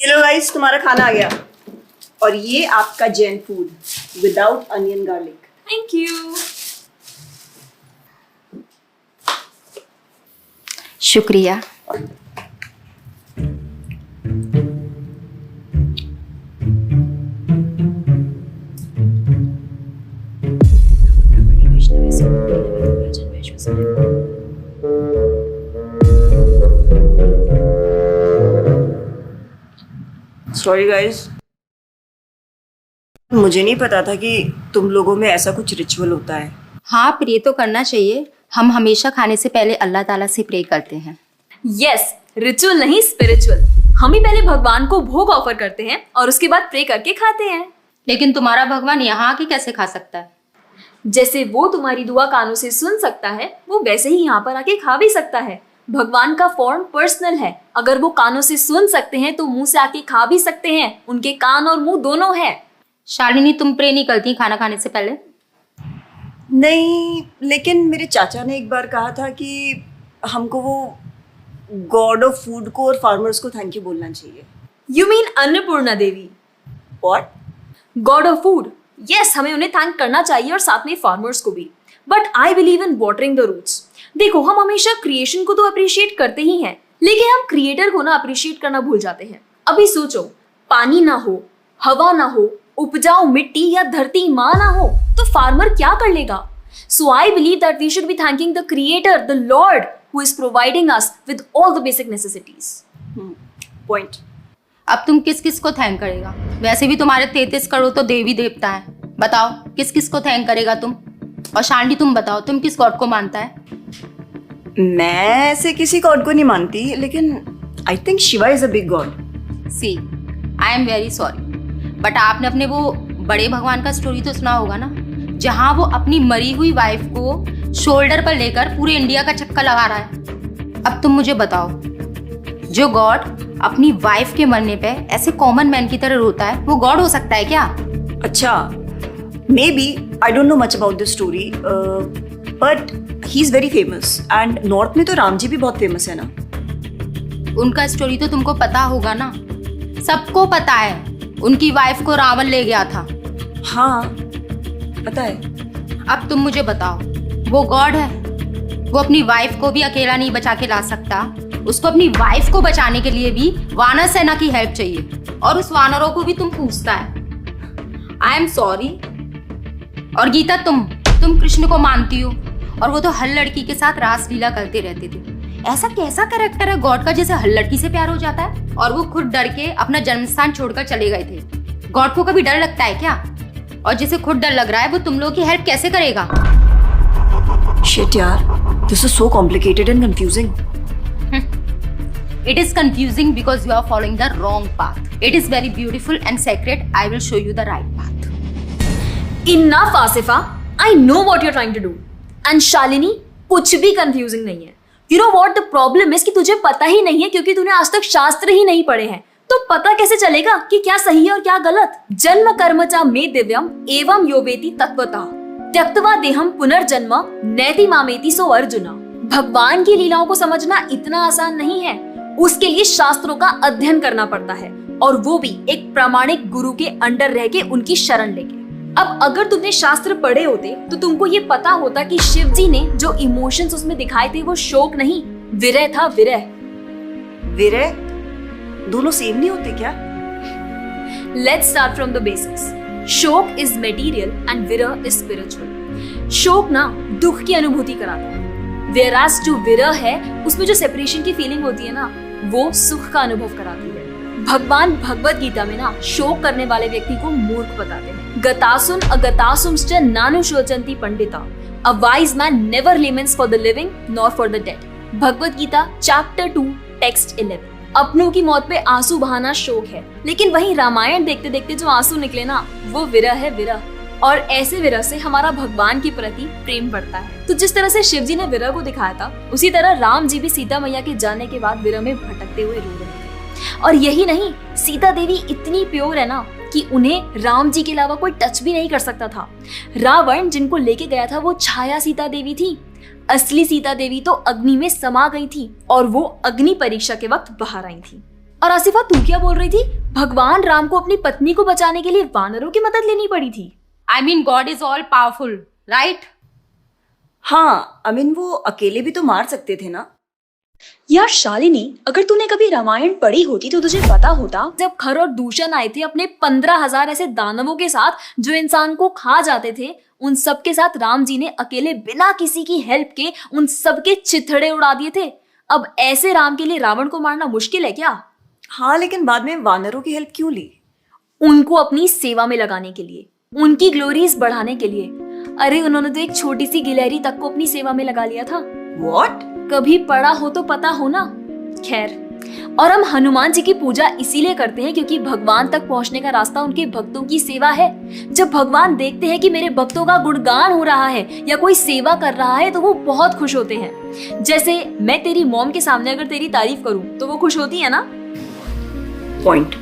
ये लो गाइस, तुम्हारा खाना आ गया। और ये आपका Jain food without onion garlic. Thank you. शुक्रिया। सॉरी गाइस, मुझे नहीं पता था कि तुम लोगों में ऐसा कुछ रिचुअल होता है। हाँ, प्रे तो करना चाहिए। हम हमेशा खाने से पहले अल्लाह ताला से प्रे करते हैं। यस, रिचुअल नहीं स्पिरिचुअल। हम ही पहले भगवान को भोग ऑफर करते हैं और उसके बाद प्रे करके खाते हैं। लेकिन तुम्हारा भगवान यहाँ आके कैसे खा सकता है? जैसे वो तुम्हारी दुआ कानों से सुन सकता है, वो वैसे ही यहाँ पर आके खा भी सकता है। भगवान का फॉर्म पर्सनल है। अगर वो कानों से सुन सकते हैं तो मुंह से आके खा भी सकते हैं। उनके कान और मुंह दोनों है। शालिनी, तुम प्रे नहीं करती खाना खाने से पहले? नहीं, लेकिन मेरे चाचा ने एक बार कहा था कि हमको वो गॉड ऑफ फूड को और फार्मर्स को थैंक यू बोलना चाहिए। You mean Annapurna Devi? What? God of food. Yes, हमें उन्हें थैंक करना चाहिए और साथ में फार्मर्स को भी। But I believe in watering the roots. देखो, हम हमेशा क्रिएशन को तो अप्रिशिएट करते ही हैं, लेकिन हम क्रिएटर को ना अप्रिशिएट करना भूल जाते हैं। अभी सोचो, पानी ना हो, हवा ना हो, उपजाऊ मिट्टी या धरती माँ ना हो, तो फार्मर क्या कर लेगा? So I believe that we should be thanking the creator, the lord who is providing us with all the basic necessities. Point. अब तुम किस किस को थैंक करेगा? वैसे भी तुम्हारे 33 करोड़ तो देवी देवता है। बताओ, किस किस को थैंक करेगा तुम? और शांडी, तुम बताओ, तुम किस गॉड को मानता है? मैं ऐसे किसी गॉड को नहीं मानती, लेकिन I think Shiva is a big god. See, I am very sorry, but आपने अपने वो बड़े भगवान का स्टोरी तो सुना होगा ना, जहाँ वो अपनी मरी हुई वाइफ को शोल्डर पर लेकर पूरे इंडिया का चक्कर लगा रहा है। अब तुम मुझे बताओ, जो गॉड अपनी वाइफ के मरने पे ऐसे कॉमन मैन की तरह रोता है, वो गॉड हो सकता है क्या? अच्छा, may be, I don't know much about this story, but he is very famous. And north में तो राम जी भी बहुत फेमस है ना। उनका स्टोरी तो तुमको पता होगा ना, सबको पता है। उनकी वाइफ को रावण ले गया था। हाँ, पता है। अब तुम मुझे बताओ, वो गॉड है? वो अपनी वाइफ को भी अकेला नहीं बचा के ला सकता। उसको अपनी वाइफ को बचाने के लिए भी वानर सेना की हेल्प चाहिए, और उस वानरों को भी तुम पूछता है। I am sorry. और गीता, तुम कृष्ण को मानती हो, और वो तो हर लड़की के साथ रासलीला करते रहते थे। ऐसा कैसा कैरेक्टर है गॉड का जैसे हर लड़की से प्यार हो जाता है? और वो खुद डर के अपना जन्मस्थान छोड़कर चले गए थे। गॉड को कभी डर लगता है क्या? और जिसे खुद डर लग रहा है, वो तुम लोगों की हेल्प कैसे करेगा? शिट यार, this is so complicated and confusing. It is confusing because you are following the wrong path. It is very beautiful and sacred. I will show you the right path. Enough, Asifa. I know what you're trying to do. And Shalini, कुछ भी confusing नहीं है। You know what the problem is कि तुझे पता ही नहीं है, क्योंकि तूने आज तक शास्त्र ही नहीं पढ़े हैं। तो पता कैसे चलेगा कि क्या सही है और क्या गलत? जन्म कर्म च मे दिव्यम एवं योवेति तत्वतः त्यक्त्वा देहम पुनर्जन्म नैति मामेति सो अर्जुना। भगवान की लीलाओं को समझना इतना आसान नहीं है। उसके लिए शास्त्रों का अध्ययन करना पड़ता है, और वो भी एक प्रामाणिक गुरु के अंडर रह के उनकी शरण लेके। अब अगर तुमने शास्त्र पढ़े होते तो तुमको ये पता होता कि शिव जी ने जो इमोशंस उसमें दिखाए थे वो शोक नहीं, विरह था। विरह विरह दोनों सेम नहीं होते क्या? Let's start from the basics. शोक इज मेटीरियल एंड विरह इज स्पिरिचुअल। शोक ना दुख की अनुभूति कराता है, whereas जो विरह है उसमें जो सेपरेशन की फीलिंग होती है ना, वो सुख का अनुभव कराती है। भगवान भगवत गीता में ना शोक करने वाले व्यक्ति को मूर्ख बताते हैं। गतासुम अगतासुमश्च नानु शोचन्ति Pandita. A wise man never laments for the living nor for the dead. Bhagavad Gita chapter 2 text 11। अपनों की मौत पे आंसू बहाना शोक है, लेकिन वहीं रामायण देखते देखते जो आंसू निकले ना, वो विरह है, विरह। और ऐसे विरह से हमारा भगवान के प्रति प्रेम बढ़ता है। तो जिस तरह से शिव जी ने विरह को दिखाया था, उसी तरह राम जी भी सीता मैया के जाने के बाद विरह में भटकते हुए रो रहे थे। और यही नहीं, सीता देवी इतनी प्योर है ना कि उन्हें राम जी के अलावा कोई टच भी नहीं कर सकता था। रावण जिनको लेके गया था वो छाया सीता देवी थी। असली सीता देवी तो अग्नि में समा गई थी, और वो अग्नि परीक्षा के वक्त बाहर आई थी। और आसिफा तू क्या बोल रही थी? भगवान राम को अपनी पत्नी को बचाने के लिए वानरों की मदद लेनी पड़ी थी। I mean, God is all powerful, right? हाँ, I mean, वो अकेले भी तो मार सकते थे ना। यार शालिनी, अगर तूने कभी रामायण पढ़ी होती तो तुझे पता होता जब खर और दूषण आए थे अपने 15,000 ऐसे दानवों के साथ जो इंसान को खा जाते थे, उन सब के साथ राम जी ने अकेले बिना किसी की हेल्प के उन सबके चिथड़े उड़ा दिए थे। अब ऐसे राम के लिए रावण को मारना मुश्किल है क्या? हाँ, लेकिन बाद में वानरों की हेल्प क्यों ली? उनको अपनी सेवा में लगाने के लिए, उनकी ग्लोरीज बढ़ाने के लिए। अरे उन्होंने तो एक छोटी सी गिलहरी तक को अपनी सेवा में लगा लिया था। What? कभी पढ़ा हो तो पता हो ना। खैर, और हम हनुमान जी की पूजा इसीलिए करते हैं क्योंकि भगवान तक पहुंचने का रास्ता उनके भक्तों की सेवा है। जब भगवान देखते हैं कि मेरे भक्तों का गुणगान हो रहा है या कोई सेवा कर रहा है तो वो बहुत खुश होते हैं। जैसे मैं तेरी मॉम के सामने अगर तेरी तारीफ करूं तो वो खुश होती है ना। पॉइंट।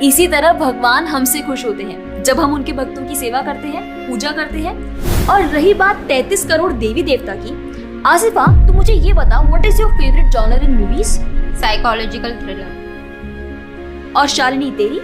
इसी तरह भगवान हमसे खुश होते हैं जब हम उनके भक्तों की सेवा करते हैं, पूजा करते हैं। और रही बात 33 करोड़ देवी देवता की, आसिफा तू मुझे ये बता, what is your favourite genre in movies? Psychological thriller. और शालिनी तेरी?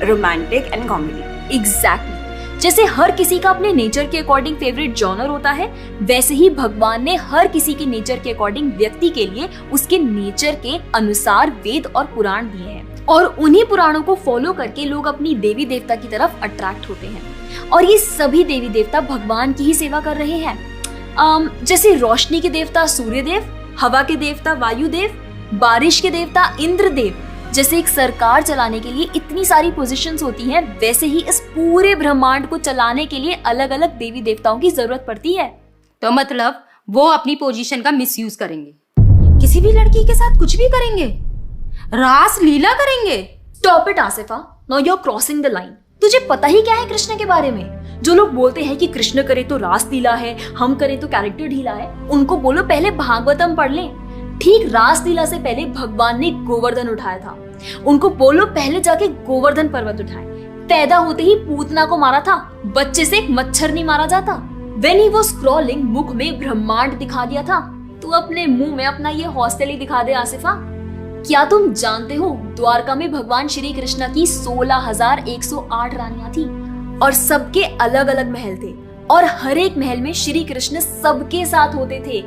Romantic and comedy. एग्जैक्टली। जैसे हर किसी का अपने नेचर के अकॉर्डिंग फेवरेट जॉनर होता है, वैसे ही भगवान ने हर किसी के नेचर के अकॉर्डिंग व्यक्ति के लिए उसके नेचर के अनुसार वेद और पुराण दिए हैं। और उन्हीं पुराणों को फॉलो करके लोग अपनी देवी देवता की तरफ अट्रैक्ट होते हैं। और ये सभी देवी देवता भगवान की ही सेवा कर रहे हैं। जैसे रोशनी के देवता सूर्यदेव, हवा के देवता वायुदेव, बारिश के देवता इंद्रदेव। जैसे एक सरकार चलाने के लिए इतनी सारी पोजीशंस होती हैं, वैसे ही इस पूरे ब्रह्मांड को चलाने के लिए अलग अलग देवी देवताओं की जरूरत पड़ती है। तो मतलब वो अपनी पोजीशन का मिसयूज करेंगे, किसी भी लड़की के साथ कुछ भी करेंगे, रास लीला करेंगे। Stop it Asifa, now you are crossing the line. तुझे पता ही क्या है कृष्ण के बारे में? जो लोग बोलते हैं कि कृष्ण करे तो रास लीला है, हम करें तो कैरेक्टर ढीला है, उनको बोलो पहले भागवतम पढ़ लें। ठीक रास लीला से पहले भगवान ने गोवर्धन उठाया था। उनको बोलो पहले जाके गोवर्धन पर्वत उठाए। पैदा होते ही पूतना को मारा था, बच्चे से एक मच्छर नहीं मारा जाता। When he was crawling, मुख में ब्रह्मांड दिखा दिया था। तू अपने मुंह में अपना ये हॉस्टल ही दिखा दे आसिफा। क्या तुम जानते हो द्वारका में भगवान श्री कृष्ण की 16,108 रानियां थी और सबके अलग अलग महल थे और हर एक महल में श्री कृष्ण सबके साथ होते थे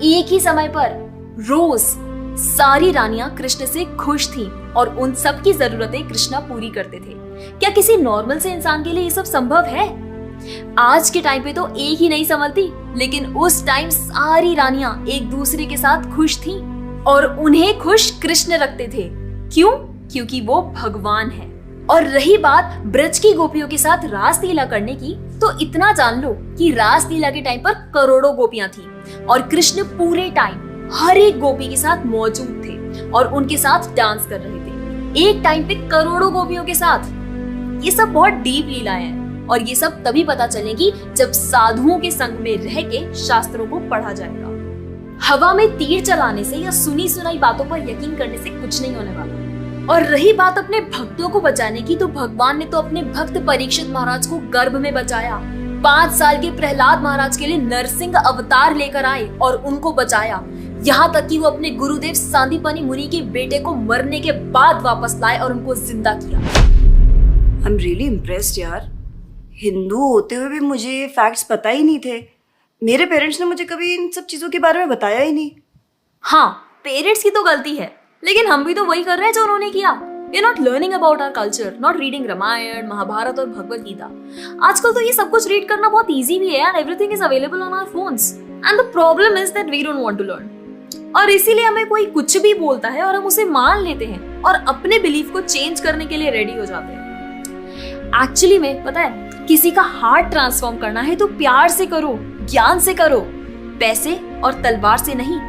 एक ही समय पर। रोज सारी रानियां कृष्ण से खुश थीं और उन सब की जरूरतें कृष्णा पूरी करते थे। क्या किसी नॉर्मल से इंसान के लिए ये सब संभव है? आज के टाइम पे तो एक ही नहीं संभलती, लेकिन उस टाइम सारी रानियां एक दूसरे के साथ खुश थीं और उन्हें खुश कृष्ण रखते थे। क्यों? क्योंकि वो भगवान है। और रही बात ब्रज की गोपियों के साथ रास लीला करने की, तो इतना जान लो कि रास लीला के टाइम पर करोड़ों गोपियां थी और कृष्ण पूरे टाइम हर एक गोपी के साथ मौजूद थे और उनके साथ डांस कर रहे थे एक टाइम पे करोड़ों गोपियों के साथ। ये सब बहुत डीप लीलाएं हैं और ये सब तभी पता चलेगी जब साधुओं के संग में रह के शास्त्रों को पढ़ा जाएगा। हवा में तीर चलाने से या सुनी सुनाई बातों पर यकीन करने से कुछ नहीं होने वाला। और रही बात अपने भक्तों को बचाने की, तो भगवान ने तो अपने भक्त परीक्षित महाराज को गर्भ में बचाया। 5 साल के प्रहलाद महाराज के लिए नरसिंह अवतार लेकर आए और उनको बचाया। यहाँ तक कि वो अपने गुरुदेव सांदीपनी मुनि के बेटे को मरने के बाद वापस लाए और उनको जिंदा किया। आई एम रियली इम्प्रेस्ड यार। हिंदू होते हुए भी मुझे फैक्ट्स पता ही नहीं थे। मेरे पेरेंट्स ने मुझे कभी इन सब चीजों के बारे में बताया ही नहीं। हाँ, पेरेंट्स की तो गलती है, लेकिन हम भी तो वही कर रहे हैं जो उन्होंने किया। We are not learning about our culture, not reading Ramayan, Mahabharat और भगवत गीता। आजकल तो ये सब कुछ रीड करना बहुत इजी भी है and everything is available on our phones. And the problem is that we don't want to learn. और इसीलिए हमें कोई कुछ भी बोलता है और हम उसे मान लेते हैं और अपने बिलीफ को चेंज करने के लिए रेडी हो जाते हैं। एक्चुअली में पता है, किसी का हार्ट ट्रांसफॉर्म करना है तो प्यार से करो, ज्ञान से करो, पैसे और तलवार से नहीं।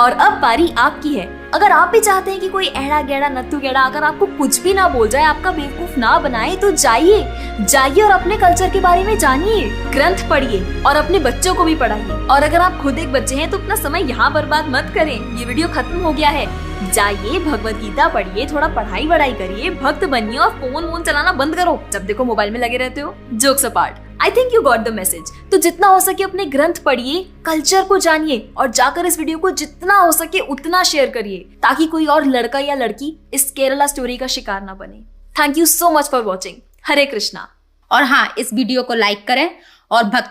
और अब बारी आपकी है। अगर आप भी चाहते हैं कि कोई एड़ा गेड़ा नत्थु गेड़ा अगर आपको कुछ भी ना बोल जाए, आपका बेवकूफ ना बनाए, तो जाइए और अपने कल्चर के बारे में जानिए, ग्रंथ पढ़िए और अपने बच्चों को भी पढ़ाइए। और अगर आप खुद एक बच्चे हैं तो अपना समय यहाँ बर्बाद मत करें। ये वीडियो खत्म हो गया है, जाइए भगवत गीता पढ़िए, थोड़ा पढ़ाई वढ़ाई करिए, भक्त बनिए और फोन वोन चलाना बंद करो। जब देखो मोबाइल में लगे रहते हो। Jokes apart, I think you got the message. तो जितना हो सके अपने ग्रंथ पढ़िए, कल्चर को जानिए और जाकर इस वीडियो को जितना हो सके उतना शेयर करिए ताकि कोई और लड़का या लड़की इस केरला स्टोरी का शिकार ना बने। Thank you so much for watching. Hare Krishna. और हाँ, इस वीडियो को लाइक करें और भक्त